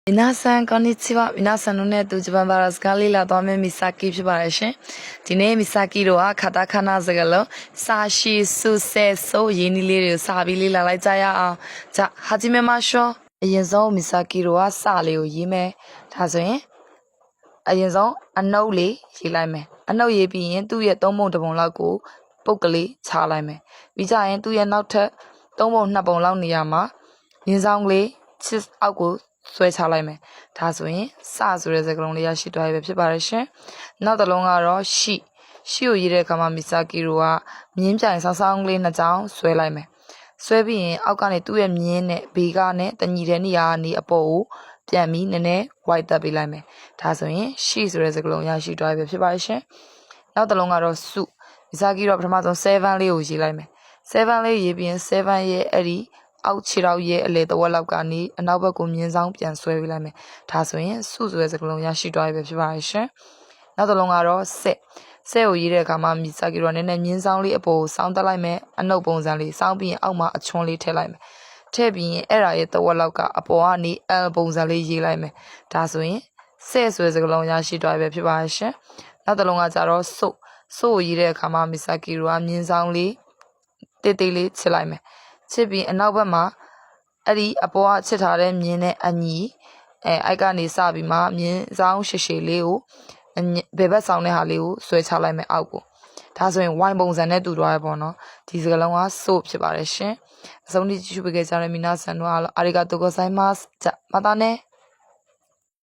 皆さんこんにちは。皆さんのね、ジバンバラスカリラとめミサキピバレシン。ဒီနေ့ミサキロはカタカナစကားလုံးစာရှိစုဆက်ဆိုရင်းနှီးလေးတွေကိုစာပြီးလေ့လာလိုက်ကြရအောင်။じゃ始めましょう。အရင်ဆုံးミサキロはစာလေးကိုရေးမယ်။ဒါဆိုရင်အရင်ဆုံးအနှုတ်လေးရေးလိုက်မယ်။အနှုတ်ရေးပြီးရင်သူ့ရဲ့သုံးပုံတစ်ပုံလောက်ကိုပုတ်ကလေးချလိုက်မယ်။ပြီးကြရင်သူ့ရဲ့နောက်ထပ်သုံးပုံနှစ်ပုံလောက်နေရာမှာရင်းဆောင်ကလေးချစ်အောက်ကိုဆွဲချလိုက်မယ်။ဒါဆိုရင်စဆိုတဲ့စကားလုံးလေးရရှိသွားပြီဖြစ်ပါတယ်ရှင်။နောက်တစ်လုံးကတော့ရှိကိုရေးတဲ့အခါမှာမီဆာကီရိုကမြင်းပြိုင်ဆောင်းဆောင်းလေးနှစ်ချောင်းဆွဲလိုက်မယ်။ဆွဲပြီးရင်အောက်ကနေသူ့ရဲ့မြင်းနဲ့ဘေးကနဲ့တညီတဲ့နေရာကနေအပေါ်ကိုပြန်ပြီးနည်းနည်းဝိုက်တက်ပေးလိုက်မယ်။ဒါဆိုရင်ရှိဆိုတဲ့စကားလုံးရရှိသွားပြီဖြစ်ပါတယ်ရှင်။နောက်တစ်လုံးကတော့စုမီဆာကီရိုပထမဆုံး7လေးကိုရေးလိုက်မယ်။7လေးရေးပြီးရင်7ရဲ့အဲ့ဒီအောက်ခြေထောက်ရဲ့အလေတဝက်လောက်ကနေအနောက်ဘက်ကိုမြင်းဆောင်ပြန်ဆွဲပေးလိုက်မယ်။ဒါဆိုရင်စုဆိုတဲ့စကားလုံးရရှိသွားပြီဖြစ်ပါတယ်ရှင်။နောက်တစ်လုံးကတော့ဆက်ကိုရေးတဲ့အခါမှာမီဆာကီရိုကနည်းနည်းမြင်းဆောင်လေးအပေါ်ကိုစောင်းတက်လိုက်မယ်။အနှုတ်ပုံစံလေးစောင်းပြီးရင်အောက်မှာအချွန်းလေးထည့်လိုက်မယ်။ထည့်ပြီးရင်အဲ့ဒါရဲ့တဝက်လောက်ကအပေါ်ကနေပုံစံလေးရေးလိုက်မယ်။ဒါဆိုရင်ဆက်ဆိုတဲ့စကားလုံးရရှိသွားပြီဖြစ်ပါတယ်ရှင်။နောက်တစ်လုံးကကြတော့စုကိုရေးတဲ့အခါမှာမီဆာကီရိုကမြင်းဆောင်လေးတေးသေးလေးချစ်လိုက်မယ်။ချစ်ပြီးအနောက်ဘက်မှာအဲ့ဒီအပေါ်ကချစ်ထားတဲ့မြင်းနဲ့အညီအိုက်ကနေစပြီးမှမြင်းဆောင်ရှည်ရှည်လေးကိုဘယ်ဘက်ဆောင်တဲ့ဟာလေးကိုဆွဲချလိုက်မယ်အောက်ကိုဒါဆိုရင်ဝိုင်းပုံစံနဲ့တူသွားရပေါ့နော်ဒီစကားလုံးကဆိုဖြစ်ပါတယ်ရှင်အဆုံးထိကြည့်ရှုပေးကြတဲ့မိနာဆန်တို့အားလုံးအာရီဂါတိုဂိုဆိုင်မတ်ဂျာမတာနဲ